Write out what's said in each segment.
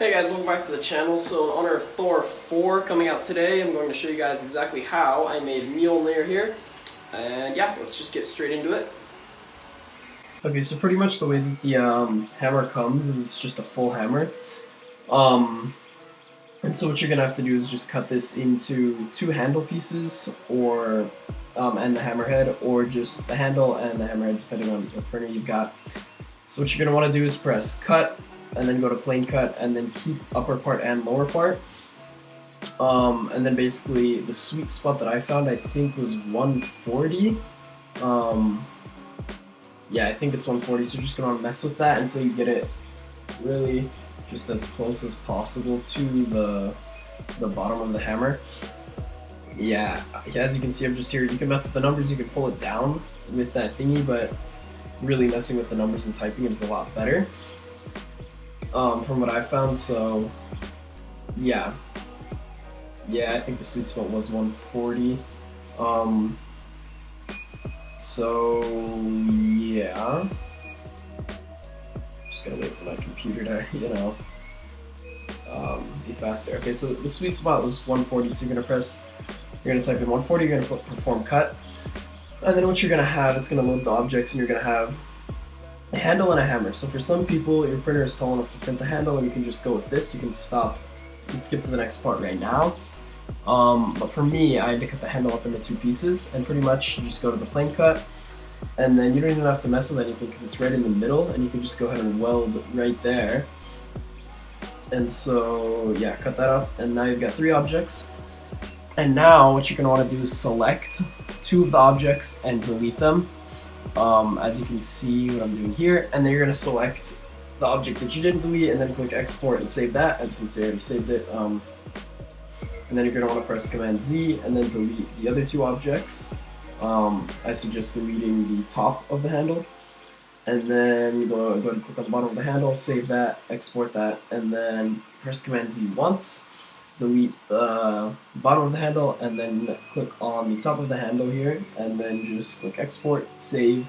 Hey guys, welcome back to the channel. So in honor of Thor 4 coming out today, I'm going to show you guys exactly how I made Mjolnir here. And yeah, let's just get straight into it. Okay, so pretty much the way that the hammer comes is it's just a full hammer. And so what you're going to have to do is just cut this into two handle pieces, or and the hammerhead, or just the handle and the hammerhead depending on what printer you've got. So what you're going to want to do is press cut, and then go to plane cut, and then keep upper part and lower part. And then basically the sweet spot that I found, I think, was 140. Yeah, I think it's 140, so you're just gonna mess with that until you get it really just as close as possible to the bottom of the hammer. Yeah, as you can see, I'm just here. You can mess with the numbers, you can pull it down with that thingy, but really messing with the numbers and typing it is a lot better. From what I found, so yeah, I think the sweet spot was 140. So yeah, just gotta wait for my computer to, be faster. Okay, so the sweet spot was 140. So you're gonna type in 140. You're gonna perform cut, and then what you're gonna have, it's gonna load the objects, and you're gonna have a handle and a hammer. So for some people, your printer is tall enough to print the handle, and you can just go with this. You can skip to the next part right now. But for me, I had to cut the handle up into two pieces, and pretty much you just go to the plane cut, and then you don't even have to mess with anything because it's right in the middle, and you can just go ahead and weld right there. And so yeah, cut that up, and now you've got three objects. And now what you're gonna want to do is select two of the objects and delete them. As you can see what I'm doing here, and then you're going to select the object that you didn't delete, and then click export and save that. As you can see, I already saved it. And then you're going to want to press Command Z and then delete the other two objects. I suggest deleting the top of the handle, and then you go ahead and click on the bottom of the handle, save that, export that, and then press Command Z once. Delete the bottom of the handle, and then click on the top of the handle here, and then just click export, save.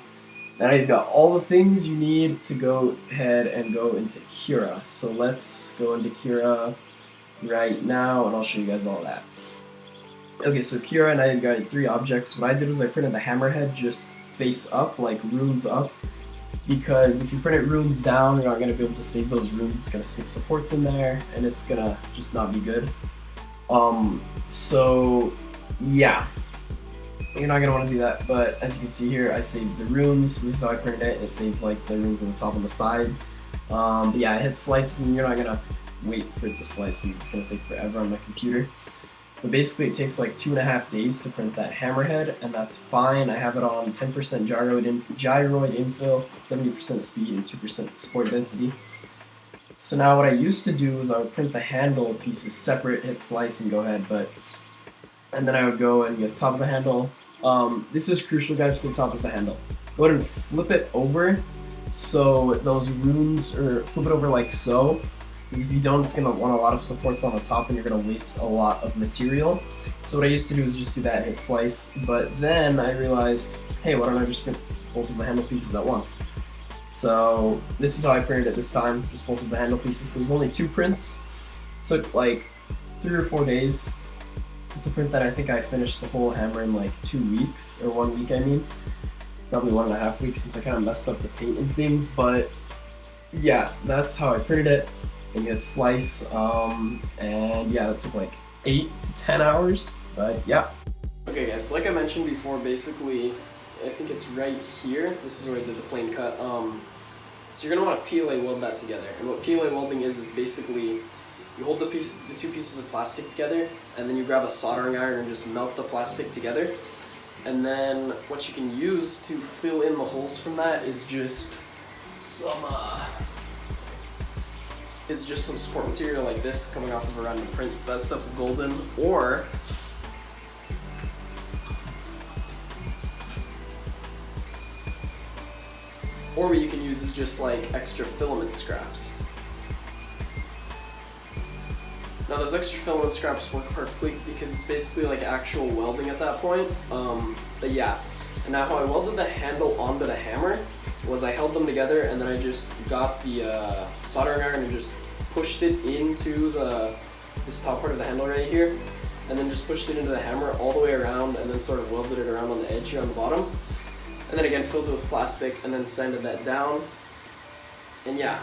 Now you've got all the things you need to go ahead and go into Cura. So let's go into Cura right now, and I'll show you guys all that. Okay, so Cura, now you've got three objects. What I did was I printed the hammerhead just face up, like runes up, because if you print it runes down, you're not going to be able to save those runes. It's going to stick supports in there, and it's going to just not be good. So yeah, you're not going to want to do that, but as you can see here, I saved the runes. This is how I printed it. It saves like the runes on the top and the sides. But yeah, I hit slice, and you're not going to wait for it to slice because it's going to take forever on my computer. But basically, it takes like 2.5 days to print that hammerhead, and that's fine. I have it on 10% gyroid infill, 70% speed, and 2% support density. So now what I used to do is I would print the handle pieces separate, hit slice, and go ahead. And then I would go and get the top of the handle. This is crucial, guys, for the top of the handle. Go ahead and flip it over so those runes, or flip it over like so. Because if you don't, it's going to want a lot of supports on the top, and you're going to waste a lot of material. So what I used to do is just do that, hit slice, but then I realized, hey, why don't I just print both of the handle pieces at once? So this is how I printed it this time, just both of the handle pieces. So it was only two prints. It took like 3 or 4 days to print that. I think I finished the whole hammer in like 2 weeks, or 1 week I mean. Probably 1.5 weeks since I kind of messed up the paint and things, but yeah, that's how I printed it. And hit slice, and yeah, that took like 8 to 10 hours, but yeah. Okay guys, so like I mentioned before, basically, I think it's right here. This is where I did the plane cut. So you're gonna want to PLA weld that together. And what PLA welding is basically, you hold the two pieces of plastic together, and then you grab a soldering iron and just melt the plastic together. And then what you can use to fill in the holes from that is just some support material like this coming off of a random print. So that stuff's golden, or what you can use is just like extra filament scraps. Now those extra filament scraps work perfectly because it's basically like actual welding at that point. But yeah, and now how I welded the handle onto the hammer was I held them together, and then I just got the soldering iron and just pushed it into this top part of the handle right here, and then just pushed it into the hammer all the way around, and then sort of welded it around on the edge here on the bottom. And then again filled it with plastic and then sanded that down. And yeah,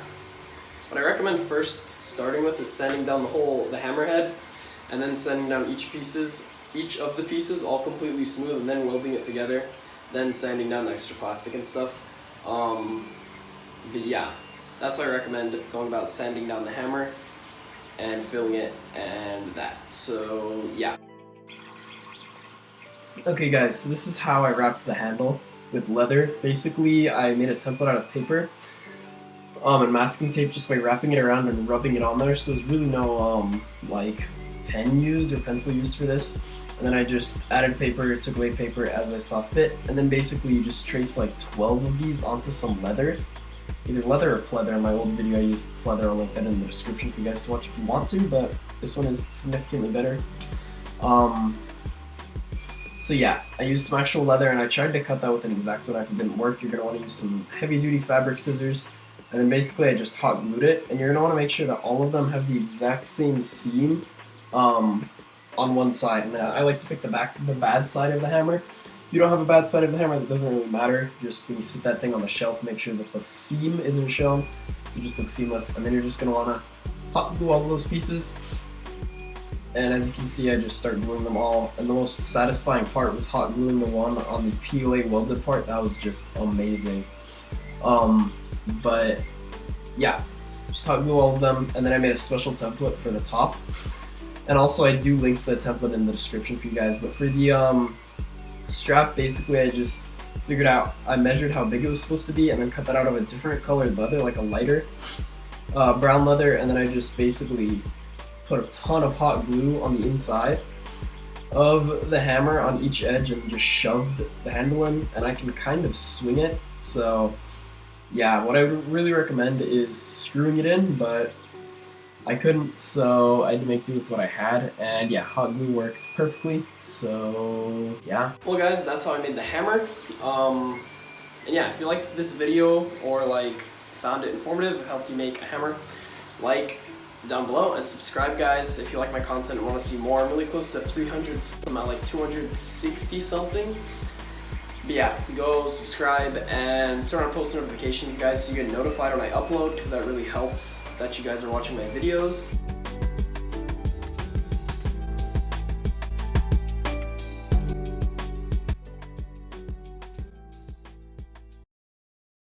what I recommend first starting with is sanding down the hammerhead, and then sanding down each of the pieces all completely smooth, and then welding it together, then sanding down the extra plastic and stuff. But yeah, that's what I recommend going about sanding down the hammer and filling it and that. So yeah. Okay guys, so this is how I wrapped the handle with leather. Basically, I made a template out of paper and masking tape just by wrapping it around and rubbing it on there, so there's really no like pen used or pencil used for this. And then I just added paper, took away paper as I saw fit, and then basically you just trace like 12 of these onto some leather. Either leather or pleather. In my old video I used pleather. I'll link that in the description for you guys to watch if you want to, but this one is significantly better. So yeah, I used some actual leather, and I tried to cut that with an X-Acto knife. It didn't work. You're going to want to use some heavy-duty fabric scissors, and then basically I just hot glued it, and you're going to want to make sure that all of them have the exact same seam on one side. And I like to pick the bad side of the hammer. If you don't have a bad side of the hammer, that doesn't really matter. Just when you sit that thing on the shelf, make sure that the seam isn't shown, so it just looks seamless. And then you're just going to want to hot glue all of those pieces. And as you can see, I just started gluing them all, and the most satisfying part was hot gluing the one on the POA welded part. That was just amazing. But yeah, just hot glue all of them, and then I made a special template for the top. And also I do link the template in the description for you guys, but for the strap, basically I just figured out, I measured how big it was supposed to be, and then cut that out of a different colored leather, like a lighter brown leather, and then I just basically put a ton of hot glue on the inside of the hammer on each edge and just shoved the handle in, and I can kind of swing it. So yeah, what I would really recommend is screwing it in, but I couldn't, so I had to make do with what I had, and yeah, hot glue worked perfectly, so yeah. Well guys, that's how I made the hammer. And yeah, if you liked this video or like found it informative, helped you make a hammer, like down below, and subscribe guys if you like my content and want to see more. I'm really close to 300, I'm at like 260 something. But yeah, go subscribe and turn on post notifications guys so you get notified when I upload, because that really helps that you guys are watching my videos.